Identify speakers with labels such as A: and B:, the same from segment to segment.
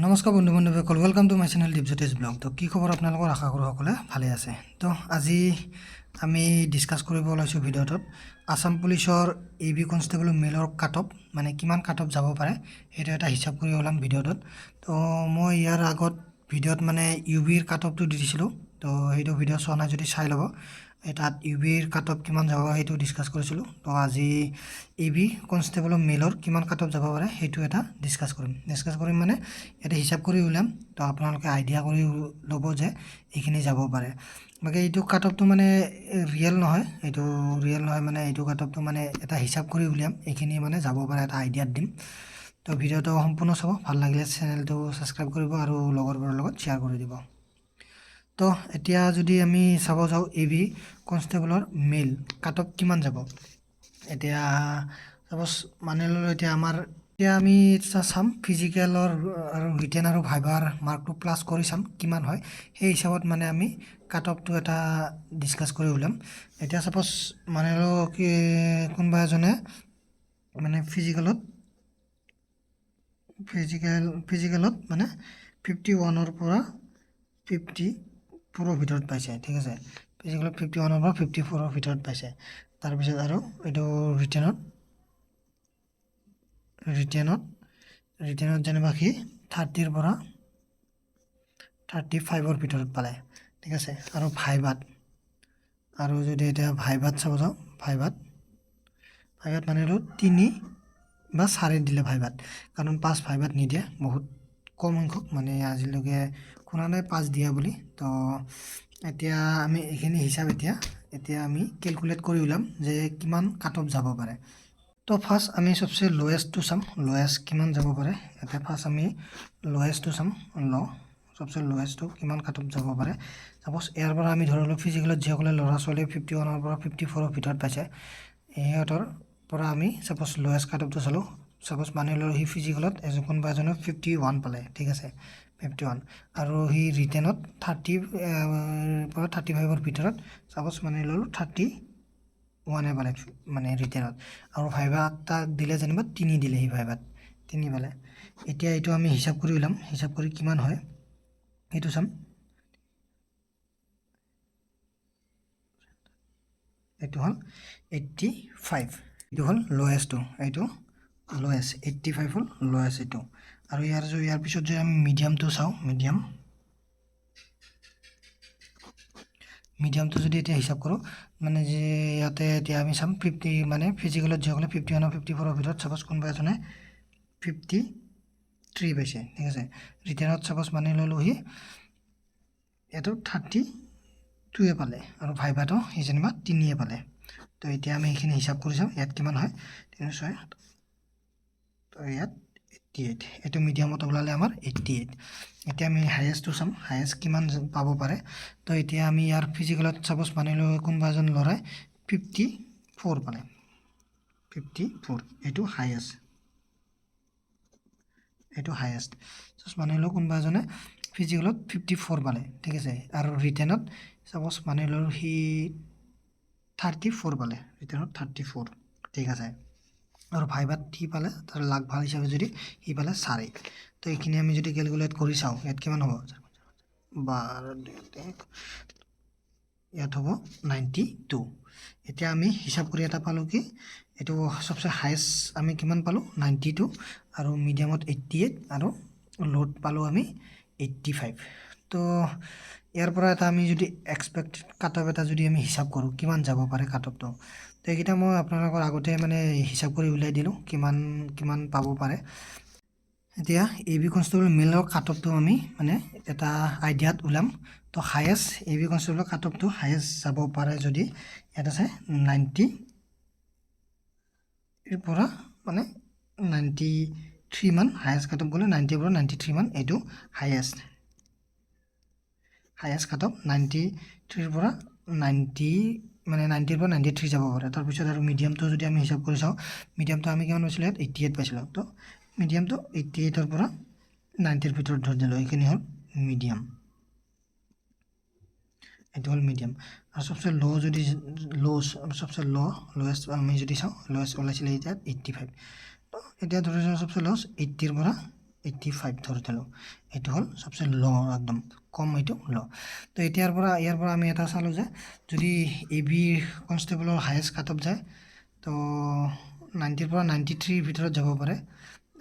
A: নমস্কাৰ বন্ধু বান্ধৱীসকল, welcome to my channel Dipjyoti's blog. তো কি খবৰ আপোনালোকৰ? আশা কৰোঁ সকলোৱে ভালে আছে। তো আজি আমি ডিছকাছ কৰিব ওলাইছোঁ ভিডিঅ'টোত আছাম পুলিচৰ এবি কনষ্টেবল মেলৰ কাট অফ, মানে কিমান কাট অফ যাব পাৰে সেইটো এটা হিচাপ কৰি ওলাম ভিডিঅ'টোত। তো মই ইয়াৰ আগত ভিডিঅ'ত মানে ইউবিৰ কাট অফটো দি দিছিলোঁ, তো সেইটো ভিডিঅ' চোৱা নাই যদি চাই ল'ব। তাত ইউবিৰ কাট অফ কিমান যাব সেইটো ডিছকাছ কৰিছিলোঁ। তো আজি এবি কনষ্টেবল মেলৰ কিমান কাট অফ যাব পাৰে সেইটো এটা ডিছকাছ কৰিম মানে এটা হিচাপ কৰি ওলাম। তো আপোনালোকে আইডিয়া কৰি ল'ব যে এইখিনি যাব পাৰে। বাকী এইটো কাট অফটো মানে ৰিয়েল নহয়, মানে এইটো কাট অফটো মানে এটা হিচাপ কৰি উলিয়াম, এইখিনি মানে যাব পাৰে এটা আইডিয়াত দিম। তো ভিডিঅ'টো সম্পূৰ্ণ চাব, ভাল লাগিলে চেনেলটো ছাবস্ক্ৰাইব কৰিব আৰু লগৰবোৰৰ লগত শ্বেয়াৰ কৰি দিব। তো এতিয়া যদি আমি চাব যাওঁ এবি কনষ্টেবলৰ মেল কাট অফ কিমান যাব, এতিয়া ছাপ'জ মানি ল'লোঁ এতিয়া আমি চাম ফিজিকেলৰ আৰু ৰিটেন আৰু ভাইভাৰ মাৰ্কটো প্লাছ কৰি চাম কিমান হয়, সেই হিচাপত মানে আমি কাট অফটো এটা ডিছকাছ কৰি ওলাম। এতিয়া ছাপ'জ মানি লওঁ কি কোনোবা এজনে মানে ফিজিকেলত মানে 51ৰ পৰা 54ৰ ভিতৰত পাইছে, ঠিক আছে। ফিজিকেলত 51ৰ পৰা 54ৰ ভিতৰত পাইছে। তাৰপিছত আৰু এইটো ৰিটেনত যেনিবা সি 30ৰ পৰা 35ৰ ভিতৰত পালে, ঠিক আছে। আৰু ভাইভাত যদি এতিয়া ভাইভাত চাব যাওঁ, ভাইভাত মানিলোঁ 3 বা 4 দিলে ভাইভাত, কাৰণ 5 ভাইভাত নিদিয়ে, বহুত কম সংখ্যক, মানে আজিলৈকে শুনা নাই 5 দিয়া বুলি। তো এতিয়া আমি এইখিনি হিচাপ এতিয়া আমি কেলকুলেট কৰি ওলাম যে কিমান কাট অফ যাব পাৰে। তো ফাৰ্ষ্ট আমি চবচে লৱেষ্টটো চাম, লৱেষ্ট কিমান যাব পাৰে। এতিয়া ফাৰ্ষ্ট আমি লৱেষ্টটো চাম, চবচে লৱেষ্টটো কিমান কাট অফ যাব পাৰে। ছাপ'জ ইয়াৰ পৰা আমি ধৰিলোঁ ফিজিকেলত যিসকলে ল'ৰা ছোৱালী 51ৰ পৰা 54ৰ ভিতৰত পাইছে, সিহঁতৰ পৰা আমি ছাপ'জ লৱেষ্ট কাট অফটো চালোঁ। ছাপ'জ মানি ল'লোঁ সি ফিজিকেলত কোনোবা এজনে 51 পালে, ঠিক আছে, 51, আৰু সি ৰিটেনত 30 পৰা 35ৰ ভিতৰত ছাপ'জ মানি ল'লোঁ 31 পালে মানে ৰিটেনত, আৰু ভাইভাত তাক দিলে যেনিবা 3 দিলে, সি ভাইভাত 3 পালে। এতিয়া এইটো আমি হিচাপ কৰি ওলাম, হিচাপ কৰি কিমান হয় সেইটো চাম। এইটো হ'ল 85, এইটো হ'ল লৱেষ্টটো, এইটো লৱেষ্ট 85 হ'ল লৱেষ্ট এইটো। আৰু ইয়াৰ পিছত যদি আমি মিডিয়ামটো চাওঁ, মিডিয়ামটো যদি এতিয়া হিচাপ কৰোঁ, মানে যে ইয়াতে এতিয়া আমি চাম 50, মানে ফিজিকেলত যিসকলে 51 আৰু 54ৰ ভিতৰত ছাপ'জ কোনোবা এজনে 53 পাইছে, ঠিক আছে। ৰিটেনত ছাপ'জ মানি ল'লোঁ সি এইটো 32 পালে, আৰু ভাইভাটো সি যেনিবা 3 পালে। তো এতিয়া আমি এইখিনি হিচাপ কৰি চাওঁ, ইয়াত কিমান হয় 306, তো ইয়াত 88, এইটো মিডিয়ামত ওলালে আমাৰ 88। এতিয়া আমি হায়েষ্টটো চাম, হায়েষ্ট কিমান পাব পাৰে। তো এতিয়া আমি ইয়াৰ ফিজিকেলত ছাপ'জ মানি লওঁ কোনোবা এজন ল'ৰাই 54 পালে, 54, এইটো হায়েষ্ট, ছাপ'জ মানি লওঁ কোনোবা এজনে ফিজিকেলত 54 পালে, ঠিক আছে। আৰু ৰিটেনত ছাপ'জ মানি লওঁ সি 34 পালে, ৰিটেনত 34, ঠিক আছে। আৰু ভাইভাত সি পালে, তাৰ লাক ভাল হিচাপে যদি সি পালে 4। তো এইখিনি আমি যদি কেলকুলেট কৰি চাওঁ, ইয়াত কিমান হ'ব, ইয়াত হ'ব 92। এতিয়া আমি হিচাপ কৰি এটা পালোঁ কি এইটো চবচে হায়েষ্ট আমি কিমান পালোঁ 92, আৰু মিডিয়ামত 88, আৰু ল'ত পালোঁ আমি 85। তো ইয়াৰ পৰা এটা আমি যদি এক্সপেক্টেড কাট অফ এটা যদি আমি হিচাপ কৰোঁ কিমান যাব পাৰে কাট অফটো, তো এইকেইটা মই আপোনালোকৰ আগতে মানে হিচাপ কৰি উলিয়াই দিলোঁ কিমান পাব পাৰে। এতিয়া এবি কনষ্টেবল মেলৰ কাট অফটো আমি মানে এটা আইডিয়াত ওলাম। তো হায়েষ্ট এবি কনষ্টেবলৰ কাট অফটো হায়েষ্ট যাব পাৰে যদি ইয়াত আছে 90ৰ পৰা মানে 93 মান, হায়েষ্ট কাট অফ গ'লে 90ৰ পৰা 93 মান, এইটো হায়েষ্ট কাট অফ 93ৰ পৰা 90, মানে 90ৰ পৰা 93 যাব পাৰে। তাৰপিছত আৰু মিডিয়ামটো যদি আমি হিচাপ কৰি চাওঁ, মিডিয়ামটো আমি কিমান পাইছিলোঁ, ইয়াত 88 পাইছিলোঁ। তো মিডিয়ামটো 88ৰ পৰা 90ৰ ভিতৰত ধৰি দিলোঁ, এইখিনি হ'ল মিডিয়াম, এইটো হ'ল মিডিয়াম। আৰু চবচে লৱেষ্ট আমি যদি চাওঁ, লৱেষ্ট ওলাইছিলে এতিয়া 85। তো এতিয়া ধৰি লওঁ চবচে লৱেষ্ট 80ৰ পৰা 85 ধৰি থ'লোঁ। এইটো হ'ল চবচে ল' একদম কম, এইটো ল'। তো ইয়াৰ পৰা আমি এটা চালোঁ যে যদি A B কনষ্টেবলৰ highest cut off যায় তো 90ৰ পৰা 93 ভিতৰত যাব পাৰে,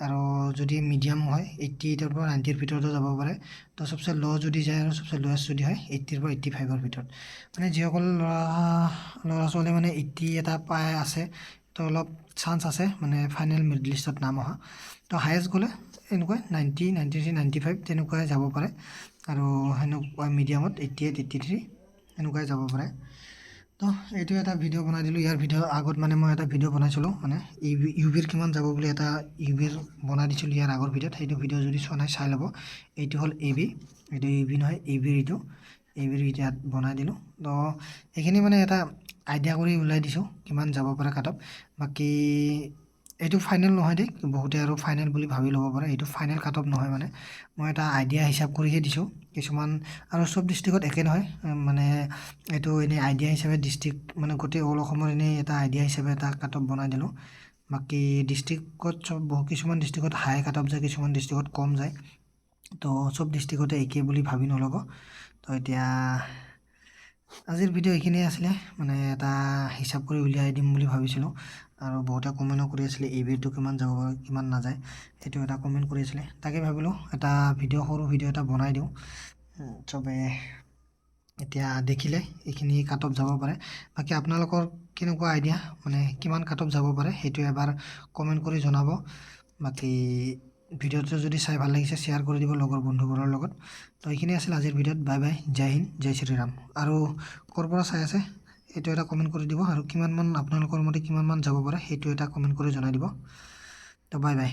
A: আৰু যদি মিডিয়াম হয় 88ৰ পৰা 90ৰ ভিতৰতো যাব পাৰে। তো চবচে ল' যদি যায় আৰু চবচে লৱেষ্ট যদি হয় 80ৰ পৰা 85ৰ ভিতৰত। মানে যিসকল ল'ৰা ছোৱালী মানে 80 এটা পাই আছে তো অলপ চান্স আছে মানে ফাইনেল মেৰিট লিষ্টত নাম অহা। তো হায়েষ্ট গ'লে এনেকুৱাই 90, 93, 95 তেনেকুৱাই যাব পাৰে, আৰু সেনেকুৱা মিডিয়ামত 88, 83 এনেকুৱাই যাব পাৰে। তো এইটো এটা ভিডিঅ' বনাই দিলোঁ। ইয়াৰ ভিডিঅ' আগত মানে মই এটা ভিডিঅ' বনাইছিলোঁ, মানে ইউ বিৰ কিমান যাব বুলি এটা ইউ বিৰ বনাই দিছিলোঁ ইয়াৰ আগৰ ভিডিঅ'ত। সেইটো ভিডিঅ' যদি চোৱা নাই চাই ল'ব। এইটো হ'ল এ বি, এইটো ইউ বি নহয়, এ বিৰ এইটো এ বিৰ ইয়াত বনাই দিলোঁ। তো এইখিনি মানে এটা আইডিয়া কৰি ওলাই দিছোঁ কিমান যাব পাৰে কাট অফ। বাকী এইটো ফাইনেল নহয় দেই, বহুতে আৰু ফাইনেল বুলি ভাবি ল'ব পাৰে, এইটো ফাইনেল কাট অফ নহয়। মানে মই এটা আইডিয়া হিচাপ কৰিহে দিছোঁ কিছুমান, আৰু চব ডিষ্ট্ৰিক্টত একে নহয়, মানে এইটো এনেই আইডিয়া হিচাপে ডিষ্ট্ৰিক্ট মানে গোটেই অল অসমৰ এনেই এটা আইডিয়া হিচাপে এটা কাট অফ বনাই দিলোঁ। বাকী ডিষ্ট্ৰিক্টত কিছুমান ডিষ্ট্ৰিক্টত হাই কাট অফ যায়, কিছুমান ডিষ্ট্ৰিক্টত কম যায়। তো চব ডিষ্ট্ৰিক্টতে একে বুলি ভাবি নল'ব। তো এতিয়া আজিৰ ভিডিঅ' এইখিনিয়ে আছিলে, মানে এটা হিচাপ কৰি উলিয়াই দিম বুলি ভাবিছিলোঁ। আৰু বহুতে কমেণ্টো কৰি আছিলে এ বিটো কিমান যাব পাৰে কিমান নাযায়, সেইটো এটা কমেণ্ট কৰি আছিলে। তাকে ভাবিলোঁ এটা সৰু ভিডিঅ' এটা বনাই দিওঁ। চবে এতিয়া দেখিলে এইখিনি কাট অফ যাব পাৰে। বাকী আপোনালোকৰ কেনেকুৱা আইডিয়া, মানে কিমান কাট অফ যাব পাৰে সেইটো এবাৰ কমেণ্ট কৰি জনাব। বাকী ভিডিঅ'টো যদি চাই ভাল লাগিছে শ্বেয়াৰ কৰি দিব লগৰ বন্ধুবোৰৰ লগত। তো এইখিনি আছিল আজিৰ ভিডিঅ'ত। বাই বাই, জয় হিন্দ, জয় শ্ৰীৰাম। আৰু ক'ৰ পৰা চাই আছে এইটো এটা কমেণ্ট কৰি দিব, আৰু কিমানমান আপোনালোকৰ মতে কিমানমান যাব পাৰে সেইটো এটা কমেণ্ট কৰি জনাই দিব। তো বাই বাই।